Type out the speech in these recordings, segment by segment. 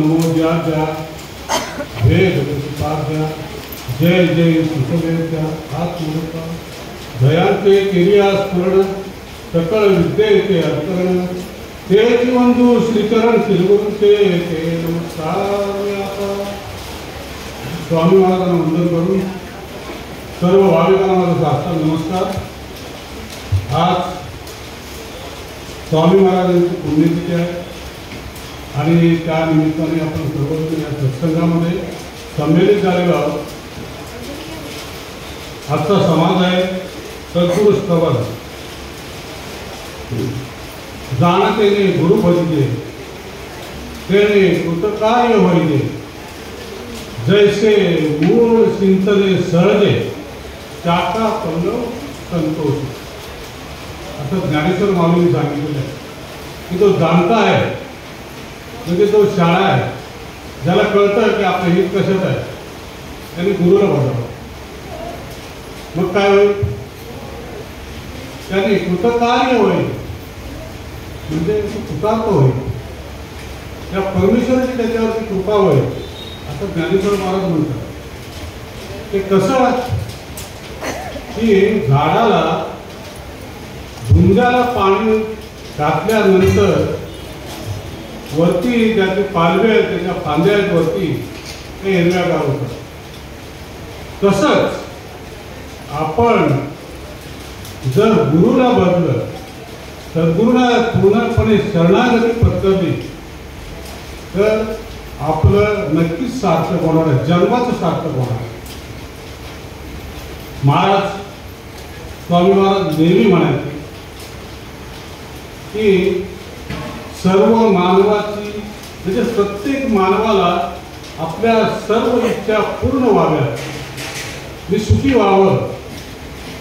नमो ज्या ज्या हे जगत्पाद्या जय जय सुखदेवत्या आत्मरूपा दयांते केलिया स्मरण सकळ विद्येचे अवतरण ते बंधू श्रीचरण श्रीगुरूचे ते नमस्कार. स्वामी महाराजांना वंदन करून सर्व भाविकांना माझा साष्टांग नमस्कार. आज स्वामी महाराजांची पुण्यतिथी आहे आणि त्या निमित्ताने आपण सर्वजण या सत्संगामध्ये संमेलित झालेलो आहोत. आजचा समाज आहे सद्गुरु स्तवन जाणतेने गुरु भजिले तेने कृतकार्य होईले जैसे मूळ चिंतने सहजे चाका पल्लव संतोष. असं ज्ञानेश्वर माऊलींनी सांगितलेलं आहे की तो जाणता आहे म्हणजे तो शाळा आहे. ज्याला कळतं की आपलं हित कशात आहे त्यांनी गुरुला बोलावं. मग काय होईल? त्याने कृतकार्य होईल म्हणजे कृतार्थ होईल. त्या परमेश्वराची त्याच्यावरती कृपा होईल असं ज्ञानेश्वर महाराज म्हणतात. ते कसं की झाडाला झुंजाला पाणी घातल्यानंतर वरती ज्याचे पालवे आहेत त्याच्या फांद्या आहेत वरती ते हिरव्यागार होतात. तसंच आपण जर गुरुला बदलं सद्गुरूला पूर्णपणे शरणागती पत्करली तर आपलं नक्कीच सार्थक होणार आहे, जन्माचं सार्थक होणार आहे. महाराज स्वामी महाराज नेहमी म्हणायचे की सर्व मानवाची म्हणजे प्रत्येक मानवाला आपल्या सर्व इच्छा पूर्ण व्हाव्यात, मी सुखी व्हावं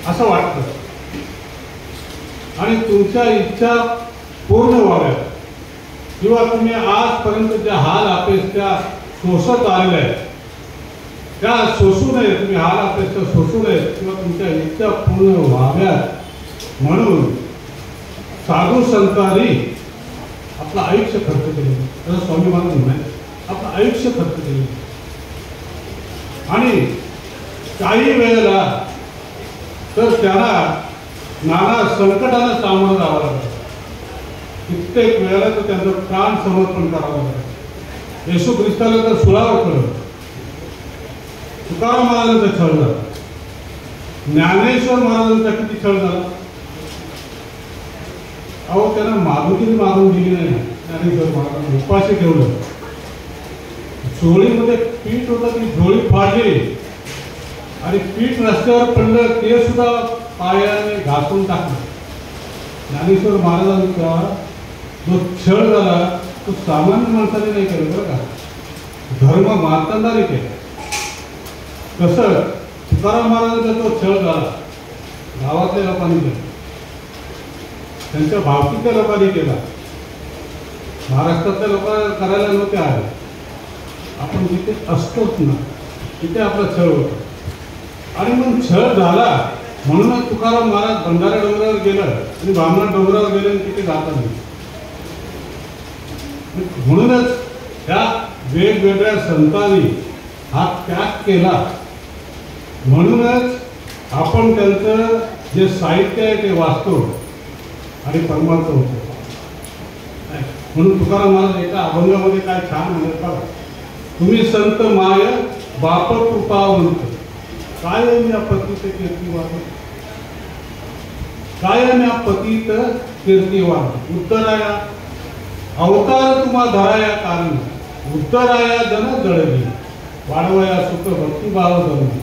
असं वाटतं आणि तुमच्या इच्छा पूर्ण व्हाव्यात किंवा तुम्ही आजपर्यंत ज्या हाल अपेक्षा सोसत आलेल्या आहेत त्या सोसू नये, तुम्ही हाल अपेक्षा सोसू नये किंवा तुमच्या इच्छा पूर्ण व्हाव्यात म्हणून साधू संतांनी आपलं आयुष्य खर्च केले. तसं स्वामी महाराज म्हणाले आपलं आयुष्य खर्च केले आणि काही वेळेला तर त्यांना नाना संकटाला सामोरं जावं लागलं. कित्येक वेळेला तर त्यांचं प्राण समर्पण करावं लागलं. येशू ख्रिस्ताला तर सुळावर केलं, तुकाराम महाराजांचा छळ झाला, ज्ञानेश्वर महाराजांचा किती छळ झाला. अहो त्यांना मागुरी मागून दिली नाही. ज्ञानेश्वर महाराजांना उपाशी ठेवलं. झोळीमध्ये पीठ होतं ती झोळी फाडली आणि पीठ रस्त्यावर पडलं ते सुद्धा पायाने घासून टाकलं. ज्ञानेश्वर महाराजांचा जो छळ झाला तो सामान्य माणसाने नाही केलं बरं का, धर्म मार्तंडाने केला. कसं तुकाराम महाराजांचा तो छळ झाला गावातल्या लोकांनी केला, त्यांच्या भावकीच्या लोकांनी केला, महाराष्ट्रातल्या लोकांना करायला नव्हते आले. आपण जिथे असतोच ना तिथे आपला छळ होतो आणि मग छळ झाला म्हणूनच तुकाराम महाराज भंडारा डोंगरावर गेलं आणि ब्राह्मण डोंगरावर गेले आणि तिथे जाता नाही. म्हणूनच त्या वेगवेगळ्या संतांनी हा त्याग केला. म्हणूनच आपण त्यांचं जे साहित्य आहे ते वाचतो आणि परमार्थ होतो. म्हणून तुकाराम महाराज एका अभंगामध्ये काय छान म्हणत बघा, तुम्ही संत माय बाप कृपावंत कायम या पतीत कीर्तिवान, कायम या पतीत कीर्तिवान, उत्तराया अवतार तुम्हा धराया कारण, उत्तराया जन जळली वाढवया सुख भक्तिभाव जळली,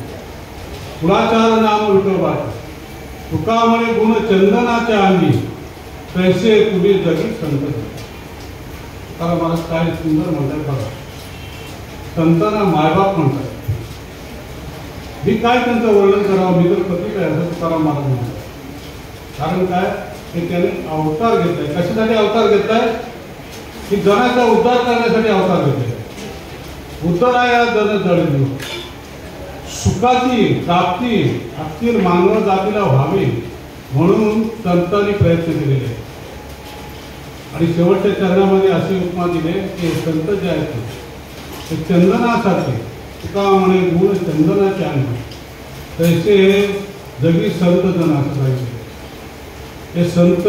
कुळाचार नाम विठोबा तुका म्हणे गुण चंदनाच्या अंगी तैसे तुझे जगी संत. कारण मला काय सुंदर म्हणतात बघा, संतांना मायबाप म्हणतात. मी काय त्यांचं वर्णन करावं, मी तर पती काय असं तुकाराम महाराज म्हणतात. कारण काय की त्याने अवतार घेतलाय. कशासाठी अवतार घेतलाय की जनाचा उद्धार करण्यासाठी अवतार घेतलाय. उद्धराया जन जळली, सुखाची प्राप्ती अखिल मानव जातीला व्हावी म्हणून संतांनी प्रयत्न केलेले आहेत. आणि शेवटच्या चरणामध्ये अशी उपमा दिली की संत जे आहेत ते चंदनासारखे तुका म्हणे गुण चंदनाचे अंग तैसे जगी संत जण असायचे. हे संत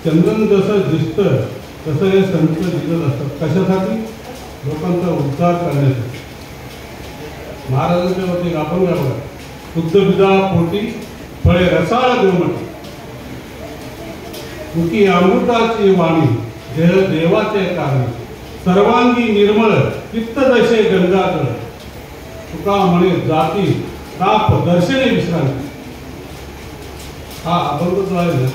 चंदन जसं दिसतं तसं हे संत दिसत असतात. कशासाठी? लोकांचा उद्धार करण्यासाठी. महाराजांच्या वरती आपण काय बघा, शुद्ध बिजा पोटी फळे रसाळ गोमटी तुकी अमृताची वाणी देह देवाचे कारणी सर्वांगी निर्मळ चित्त जैसे गंगाजळ तुका म्हणे जाती ताप दर्शने विश्रांती. हा अभंग जो आहे ना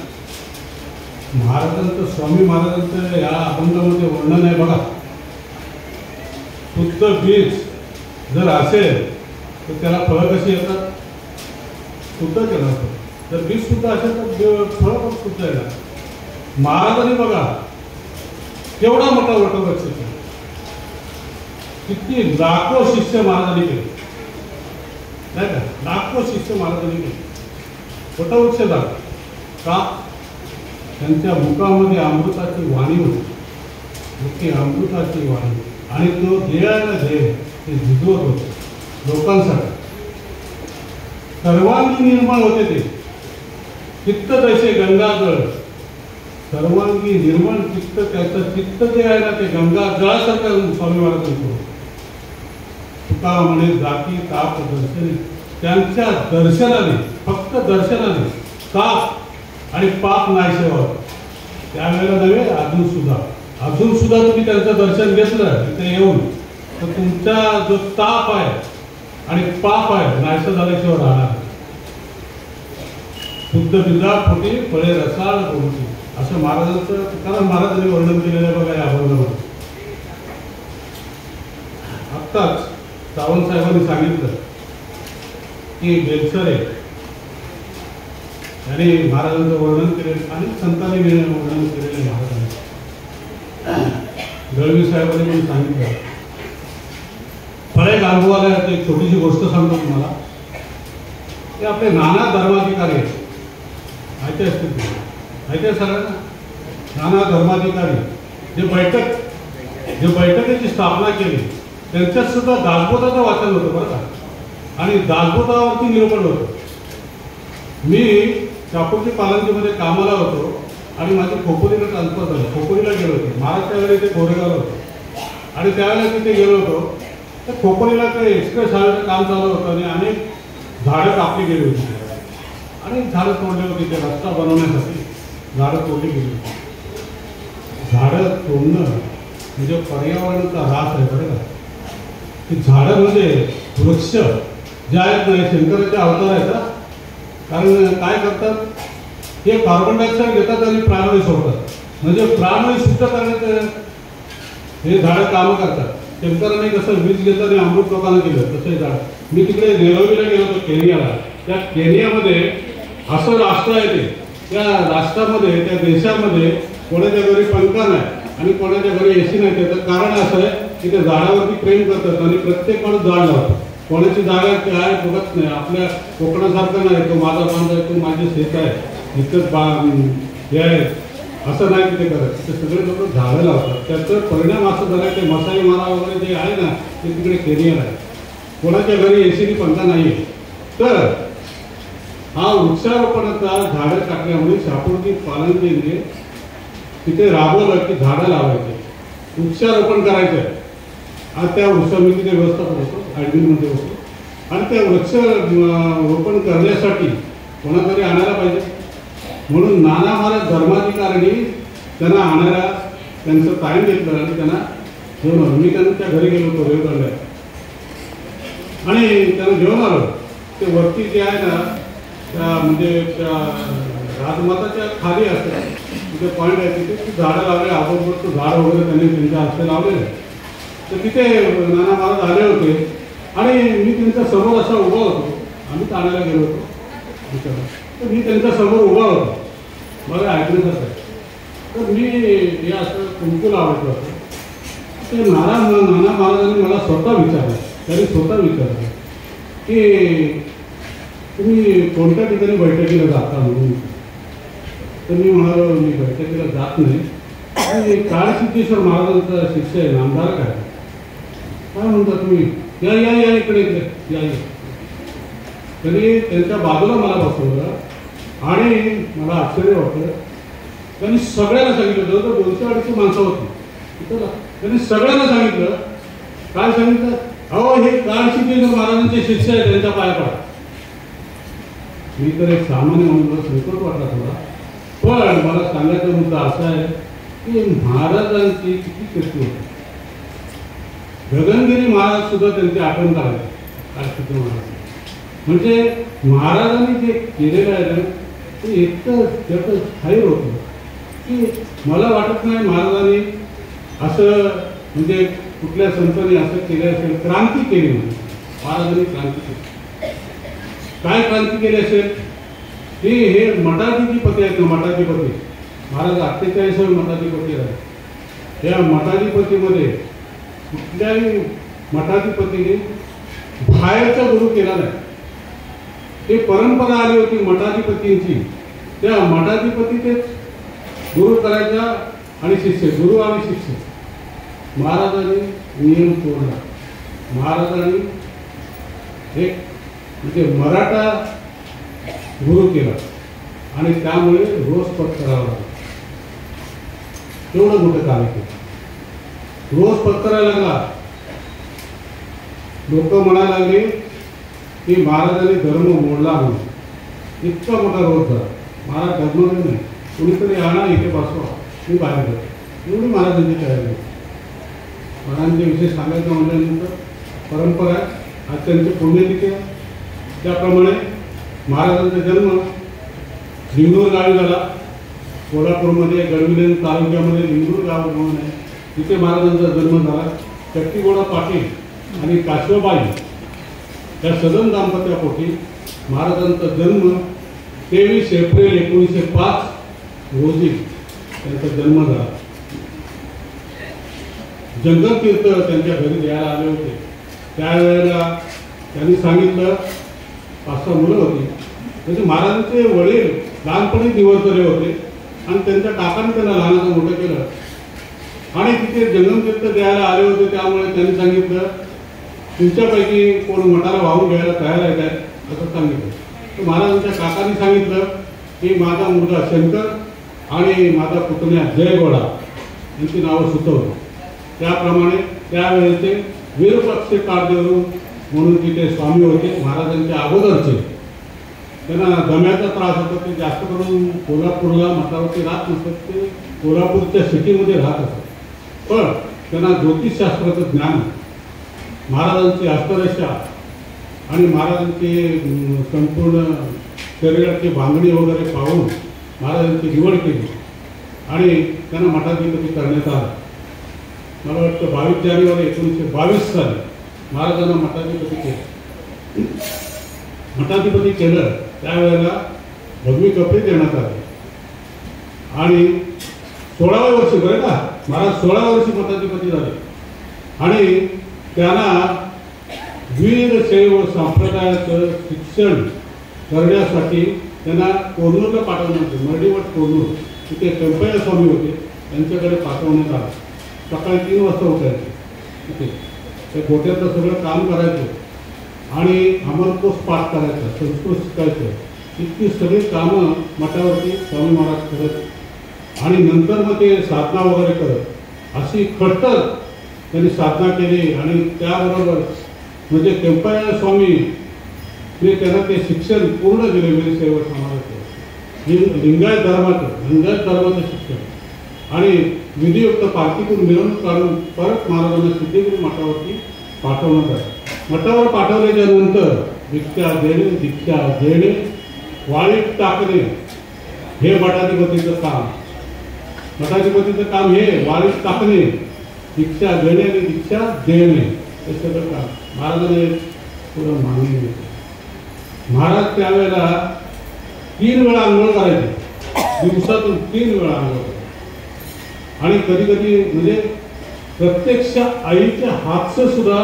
महाराजांचं, स्वामी महाराजांचं या अभंगामध्ये वर्णन आहे बघा. शुद्ध बीज जर असेल तर त्याला फळं कशी येतात? शुद्ध केलं असतं. जर बीज शुद्ध असेल तर फळं पण शुद्ध येणार. महाराजांनी बघा केवढा मोठा वटवृक्ष केला, किती लाखो शिष्य महाराजांनी केले नाही का? लाखो शिष्य महाराजांनी केले. वटवृक्ष झाला का? त्यांच्या मुखामध्ये अमृताची वाणी होती. मुखी अमृताची वाणी आणि तो ध्येयाला ध्येय ते झिजवत होते लोकांसाठी. सर्वांगी निर्मळ होते ते. चित्त जैसे गंगाजळ सर्वांगी निर्मळ चित्त, त्याचं चित्त जे आहे ना ते गंगा जळासारखं स्वामी महाराजांचं. तुका म्हणे जाती ताप दर्शने त्यांच्या दर्शनाने, फक्त दर्शनाने ताप आणि पाप नाहीसे व्हावं. त्यावेळेला नव्हे, अजून सुद्धा तुम्ही त्यांचं दर्शन घेतलं तिथे येऊन तर तुमचा जो ताप आहे आणि पाप आहे नाहीसं झाल्याशिवाय राहणार. शुद्ध बिजा पोटी फळे रसाळ गोमटी असं महाराजांचं तुकाराम महाराजांनी वर्णन केलेलं आहे बघा या अभंगामध्ये. आत्ताच सावंत साहेबांनी सांगितलं की बेलसरे यांनी महाराजांचं वर्णन केलेलं आणि संतांनी वर्णन केलेलं महाराजांनी. दळवी साहेबांनी पण सांगितलं. फळे गांधवाला एक छोटीशी गोष्ट सांगतो तुम्हाला. ते आपले नाना धर्माधिकारी आहेत, माहिती असते ते, माहिती आहे सगळ्यांना. नाना धर्माधिकारी जे बैठकीची स्थापना केली त्यांच्यात सुद्धा दासबोधाचं वाचन होतं बरं का, आणि दासबोधावरती निरूपण होतं. मी चापोटी पालनजीमध्ये कामाला होतो आणि माझी खोपोलीला ट्रान्सफर झाली. खोपोलीला गेलो होतो. महाराष्ट्राकडे ते गोरेगावला होतं आणि त्यावेळेला तिथे गेलो होतो. तर खोपोलीला ते एक्सप्रेस हायवेचं काम चालू होतं आणि अनेक झाडं कापली गेली होती. अनेक झाडं तोडली होती. ते रस्ता बनवण्यासाठी झाडं तोडली गेली होती. झाडं तोडणं म्हणजे पर्यावरणाचा ऱ्हास आहे बरं का. की झाडं म्हणजे वृक्ष जे आहेत ना, शंकराचे अवतार आहेत. कारण काय करतात, हे कार्बन डायऑक्साईड घेतात आणि प्राणवायू सोडतात. म्हणजे प्राणवायू शुद्ध करण्याचं हे झाडं कामं करतात. शंकराने कसं वीज घेतं आणि अमृत लोकांना केलं तसं झाड. मी तिकडे नेरोबीला गेलो होतो केनियाला. त्या केनियामध्ये असं राष्ट्र आहे ते. त्या राष्ट्रामध्ये, त्या देशामध्ये कोणाच्या घरी पंखा नाही आणि कोणाच्या घरी एसी नाही. त्याचं कारण असं आहे की ते झाडावरती प्रेम करतात आणि प्रत्येक माणूस झाड लावतो. कोणाची जागा काय बघत नाही. आपल्या कोकणासारखं नाही, तो माझा बांध आहे, तो माझे शेत आहे, इथं हे आहे असं नाही तिथे करत. ते सगळे लोक झाडं लावतात. त्याचा परिणाम असं झाला की मसाई मारा वगैरे जे आहे ना ते तिकडे केनिया आहे. कोणाच्या घरी एसीनी पंखा नाही आहे. तर हा वृक्षारोपणाचा झाडं टाकल्यामुळे शापूरची पालनजीने तिथे राबवलं की झाडं लावायचे, वृक्षारोपण करायचं. आणि त्या वृक्ष मी तिथे व्यवस्थापन होतो, ॲडमिनमध्ये होतो. आणि त्या वृक्ष रोपण करण्यासाठी कोणातरी आणायला पाहिजे. म्हणून नाना महाराज धर्माधिकाऱ्यांनी त्यांना आणायला त्यांचं टाईम घेतलं आणि त्यांना घेऊन आलो. मी त्यांच्या घरी गेलो होतो रेवदंड्यात आणि त्यांना घेऊन आलो. ते वरती जे आहे ना त्या म्हणजे त्या राजमाताच्या खाली असतात तिथे पॉईंट आहे. तिथे ती झाडं लावले. आपण झाड वगैरे त्यांनी त्यांच्या हस्ते लावलेलं. तर तिथे नाना महाराज आले होते आणि मी त्यांच्या समोर असा उभा होतो. आम्ही आणायला गेलो होतो. तर मी त्यांच्या समोर उभा होतो. मला ऐकण्यासारखं आहे. तर मी हे असं कुंकू लावायचं होतं. ते नाना महाराजांनी मला स्वतः विचारलं. त्यांनी स्वतः विचारलं की तुम्ही कोणत्या ठिकाणी बैठकीला जाता म्हणून. तर मी म्हणालो मी बैठकीला जात नाही. आणि काळसिद्धेश्वर महाराजांचा शिष्य आहे, नामधारक आहे. काय म्हणता तुम्ही, या या या इकडे इकडे या. त्यांनी त्यांच्या बाजूला मला बसवलं आणि मला आश्चर्य वाटलं. त्यांनी सगळ्यांना सांगितलं, जवळजवळ 200-250 माणसं होती. त्यांनी सगळ्यांना सांगितलं. काय सांगितलं? अहो, हे काळशिकेंद्र महाराजांचे शिष्य आहे, त्यांच्या पाया पडा. मी तर एक सामान्य म्हणून संकट वाटला थोडा, पण मला सांगायचा मुद्दा असा आहे की महाराजांची किती कीर्ती होती. गगनगिरी महाराज सुद्धा त्यांची आठवण काढले. काळशिकेंद्र महाराज म्हणजे महाराजांनी जे केलेलं आहे ना, ते इतकं त्याचं स्थायी होतं की मला वाटत नाही महाराजांनी असं म्हणजे कुठल्या संतांनी असं केलं असेल, क्रांती केली म्हणून. महाराजांनी क्रांती केली. काय क्रांती केली असेल की हे मठाधिपती आहेत ना, मठाधिपती महाराज 48 मठाधिपती आहेत. या मठाधिपतीमध्ये कुठल्याही मठाधिपतीने बाहेरचा गुरु केला नाही. ते परंपरा आली होती मठाधिपतींची. त्या मठाधिपती तेच गुरु करायचा आणि शिष्य, गुरु आणि शिष्य. महाराजांनी नियम तोडला. महाराजांनी एक म्हणजे मराठा गुरु केला आणि त्यामुळे रोज पद करावा लागला. एवढं मोठं कार्य केलं. रोज पद करायला लागला. लोक म्हणायला लागले की महाराजांनी धर्म मोडला म्हणून. इतका मोठा रोज झाला. महाराज धर्म नाही, कुणीतरी आणा इथे बसवा, मी बाहेर जातो. एवढी महाराजांची तयारी होती. महाराजांचे विषय सांगायचं म्हटल्यानंतर परंपरा आहे. आज त्यांचे पुण्यतिथी आहे. त्याप्रमाणे महाराजांचा जन्म लिंगूर गावी झाला. कोल्हापूरमध्ये गडविलेन तालुक्यामध्ये लिंगूर गाव म्हणून आहे, तिथे महाराजांचा जन्म झाला. चक्कीगोडा पाटील आणि काशवाबाई या सदन दाम्पत्यापोटी महाराजांचा जन्म 23 एप्रिल 1905 रोजी त्यांचा जन्म झाला. जंगलतीर्थ त्यांच्या घरी द्यायला आले होते. त्यावेळेला त्यांनी सांगितलं, 5-6 मुलं होती. म्हणजे महाराजांचे वडील लहानपणी दिवसभरे होते आणि त्यांच्या काकाने त्यांना लहानाचं मोठं केलं आणि तिथे जंगमतीर्थ द्यायला आले होते. त्यामुळे त्यांनी सांगितलं, तुमच्यापैकी कोण मठाला वाहून घ्यायला तयार आहे काय, असं सांगितलं. तर महाराजांच्या काकांनी सांगितलं की माझा मुलगा शंकर आणि माझा पुतण्या जयगोडा यांची नावं सुचवली. त्याप्रमाणे त्यावेळेचे वीरपक्षे कारदेवरू म्हणून तिथे स्वामी होते महाराजांच्या अगोदरचे. त्यांना दम्याचा त्रास होता. ते जास्त करून कोल्हापूरला मठावरती राहत नसत, ते कोल्हापूरच्या सिटीमध्ये राहत असत. पण त्यांना ज्योतिषशास्त्राचं ज्ञान, महाराजांची हस्तरेषा आणि महाराजांची संपूर्ण शरीराची बांधणी वगैरे पाहून महाराजांची निवड केली आणि त्यांना मठाधिपती करण्यात आलं. मला वाटतं 22 जानेवारी 1922 साली महाराजांना मठाधिपती केलं. मठाधिपती केलं त्यावेळेला भगवी कपडे देण्यात आले आणि 16व्या वर्षी, बरं का, महाराज 16व्या वर्षी मठाधिपती झाले आणि त्यांना वीरशैव संप्रदायाचं शिक्षण करण्यासाठी त्यांना कोरनूरला पाठवण्यात आलं. मर्डीवट कोरनूर, तिथे कंपया स्वामी होते, त्यांच्याकडे पाठवण्यात आलं. सकाळी 3 वाजता उठायचे. तिथे त्या गोट्याचं सगळं काम करायचं आणि अमरकोश पाठ करायचा, संस्कृत शिकायचं. इतकी सगळी कामं मठावरती स्वामी महाराज करत आणि नंतर मग ते साधना वगैरे करत. अशी खट्टर त्यांनी साधना केली आणि त्याबरोबर म्हणजे केंपया स्वामी त्यांना ते शिक्षण पूर्ण दिले. वीरशैव समाजाचं, लिंगायत धर्माचं शिक्षण आणि विधियुक्त पालखीतून मिरवणूक काढून परत महाराजांना सिद्धगिरी मठावरती पाठवण्यात आलं. मठावर पाठवल्याच्या नंतर दीक्षा देणे, वाळीत टाकणे हे मठाधिपतीचं काम. मठाधिपतीचं काम हे वाळीत टाकणे, दीक्षा देणे आणि दीक्षा देणे हे सगळं काम महाराजांनी पुढं मागणी होती. महाराज त्यावेळेला 3 वेळा आंघोळ करायचे, दिवसातून 3 वेळा आंघोळ करायचे आणि कधी कधी म्हणजे प्रत्यक्ष आईच्या हातचं सुद्धा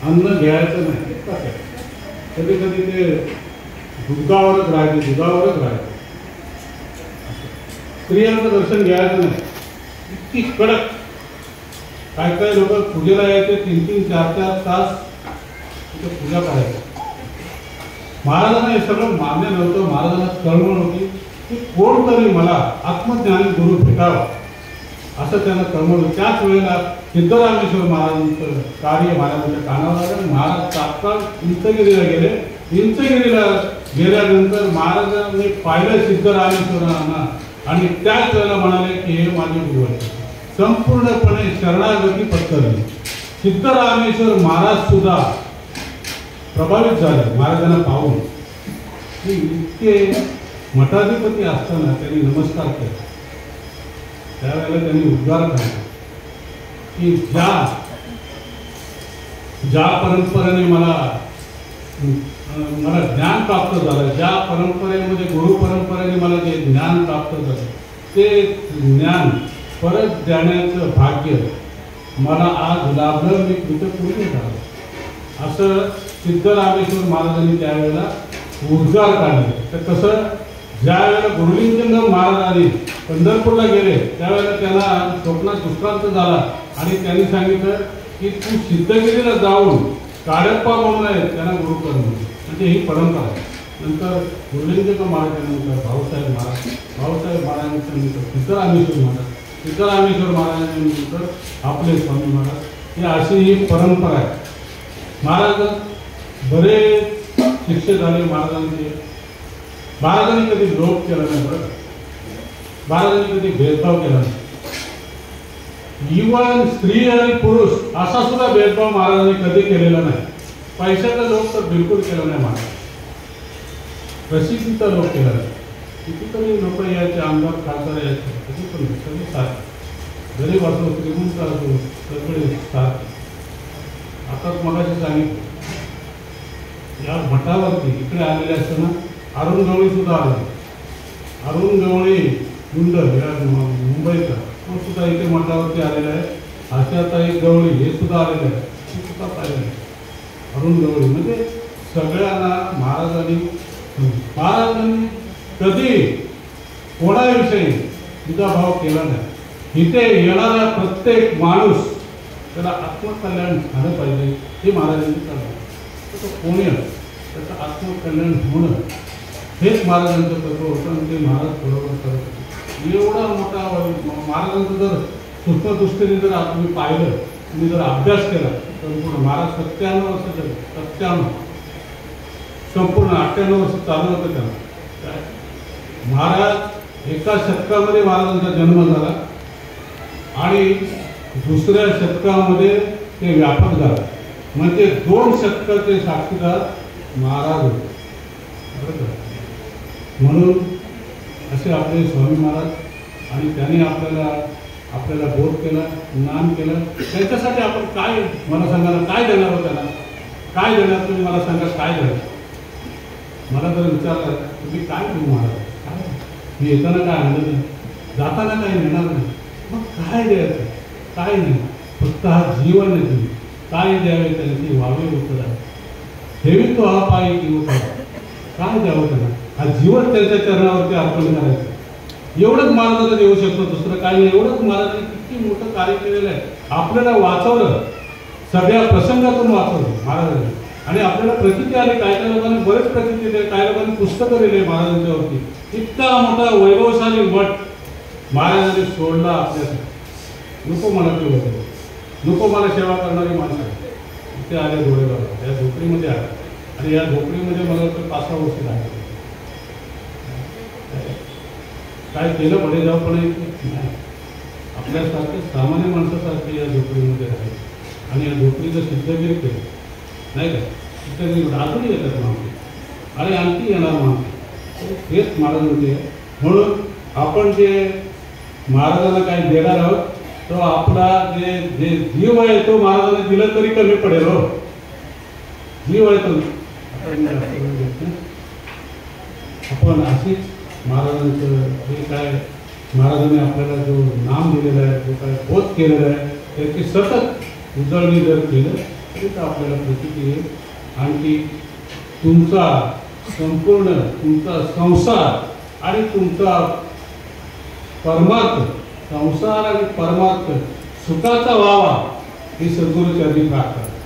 अन्न घ्यायचं नाही. कधी कधी ते दुधावरच राहायचे. स्त्रियांचं दर्शन घ्यायचं नाही. इतकी कडक काही काही लोक पूजेला यायचे 3-3, 4-4 तास तिथे पूजा करायची. महाराजांना हे सगळं मान्य नव्हतं. महाराजांना तळमळ होती की कोणतरी मला आत्मज्ञानी गुरु भेटावा असं त्यांना तळमळ. त्याच वेळेला सिद्धरामेश्वर महाराजांचं कार्य महाराजांच्या कानावर आलं. महाराज तात्काळ इंचगिरीला गेले. इंचगिरीला गेल्यानंतर महाराजांनी पाहिलं सिद्धरामेश्वरांना आणि त्याच वेळेला म्हणाले की हे माझे गुरु आहेत. संपूर्णपणे शरणागती पत्करली. सिद्धरामेश्वर महाराज सुद्धा प्रभावित झाले महाराजांना पाहून. इतके मठाधिपती असताना त्यांनी नमस्कार केला. त्यावेळेला त्यांनी उद्गार काढला की ज्या परंपरेने मला ज्ञान प्राप्त झालं, ज्या परंपरेमध्ये गुरु परंपरेने मला जे ज्ञान प्राप्त झालं ते ज्ञान परत देण्याचं भाग्य मला आज लाभलं. मी कृतकृत्य झालो असं सिद्धरामेश्वर महाराजांनी त्यावेळेला उद्गार काढले. तर कसं ज्या वेळेला गुरुलिंगजंग महाराजांनी पंढरपूरला गेले त्यावेळेला त्यांना स्वप्नात दुष्टांत झाला आणि त्यांनी सांगितलं की तू सिद्धगिरीला जाऊन काळप्पा म्हणून आहे त्यांना गुरु कर म्हणून. म्हणजे ही परंपरा आहे. नंतर गुरुलिंगजंग महाराजांनंतर भाऊसाहेब महाराजांनी सांगितलं सिद्धरामेश्वर महाराजांनंतर आपले स्वामी महाराज. ही अशी ही परंपरा आहे. महाराज बरेच शिष्य झाले महाराजांचे. महाराजांनी कधी लोभ केला नाही. बरं, महाराजांनी कधी भेदभाव केला नाही. इवन स्त्री आणि पुरुष असा सुद्धा भेदभाव महाराजांनी कधी केलेला नाही. पैशाचा लोभ तर बिलकुल केला नाही महाराज. प्रसिद्धीचा लोभ केला नाही. कितीतरी लोक यायचे, आमदार खासदार यायचे, कधी पण सगळे साथ, गरीब असो श्रीमंत असो सगळे साथ. आता मगाशी सांगितलं या मठावरती इकडे आलेले असताना अरुण गवळी सुद्धा आले. अरुण गवळी गुंड या मुंबईचा तो सुद्धा इथे मठावरती आलेला आहे. आशाताई गवळी हे सुद्धा आलेले आहे. ते सुद्धा पाहिलेलं आहे. अरुण गवळी म्हणजे सगळ्यांना महाराजांनी कधी कोणाविषयी भाव केला नाही. इथे येणारा प्रत्येक माणूस त्याला आत्मकल्याण झालं पाहिजे हे महाराजांनी चाललं. तो कोणी त्याचं आत्मकल्याण होणं हेच महाराजांचं तत्व होतं आणि ते महाराज बरोबर करत होते. एवढा मोठा महाराजांचं जर सूक्ष्मदृष्टीने जर तुम्ही पाहिलं, तुम्ही जर अभ्यास केला तर महाराज 97 वर्ष झाले. 97 संपूर्ण 98 वर्ष चालू होतं त्यांना. महाराज एका शतकामध्ये महाराजांचा जन्म झाला आणि दुसऱ्या शतकामध्ये ते व्यापक झालं. म्हणजे 2 शतकाचे साक्षीदार महाराज होते. म्हणून असे आपले स्वामी महाराज आणि त्यांनी आपल्याला बोध केला, ज्ञान केलं. त्यांच्यासाठी आपण काय, मला सांगायला काय देणार हो त्यांना? काय देणार तुम्ही मला सांगा, काय देणार? मला जर विचारलं तुम्ही काय देऊ महाराज, काय मी येताना काय आणलं नाही, जाताना काही नेणार नाही, मग काय द्यायचं? काय नाही, फक्त हा जीवन आहे. तुम्ही काय द्यावे त्यांची वावे उत्तर आहे. ठेवी तो हा पायी की काय द्यावं त्यांना? हा जीवन त्यांच्या चरणावरती अर्पण करायचं. एवढंच महाराजांना देऊ शकतो, दुसरं काही नाही. एवढंच महाराजांनी किती मोठं कार्य केलेलं आहे. आपल्याला वाचवलं, सगळ्या प्रसंगातून वाचवलं महाराजांनी. आणि आपल्याला प्रचिती आली. काय काय लोकांनी बरेच प्रचिती दिले, काही लोकांनी पुस्तकं दिले महाराजांच्यावरती. इतका मोठा वैभवशाली मठ महाराजांनी सोडला आपल्यासाठी. नको मला ते होते, नको मला सेवा करणारी माणसं इथे आले डोळेगावला, या झोपडीमध्ये आले. आणि या झोपडीमध्ये मला वाटतं 5-6 वर्ष लागले. काय केलं बडे जाऊ पण नाही. आपल्यासारखे सामान्य माणसासारखे या झोपडीमध्ये राहिले आणि या झोपडीचं सिद्धगिरी केलं नाही का? सिद्धगिरी अजूनही येतात माणसे आणि आणखी येणार माणसे. हेच महाराजांचे. म्हणून आपण जे महाराजांना काही देणार आहोत तो आपला जे जे जीव आहे तो महाराजांना दिलं तरी कमी पडेल. हो, जीव आहे तो आपण अशीच महाराजांचं जे काय महाराजांनी आपल्याला जो नाम दिलेलं आहे, जो काय बोध केलेला आहे त्याची सतत उजळणी जर केलं तरी तर आपल्याला प्रचिती येईल. आणखी तुमचा संपूर्ण तुमचा संसार आणि तुमचा परमार्थ, संसार आणि परमार्थ सुखाचा व्हावा ही सद्गुरू चरणी प्रार्थना.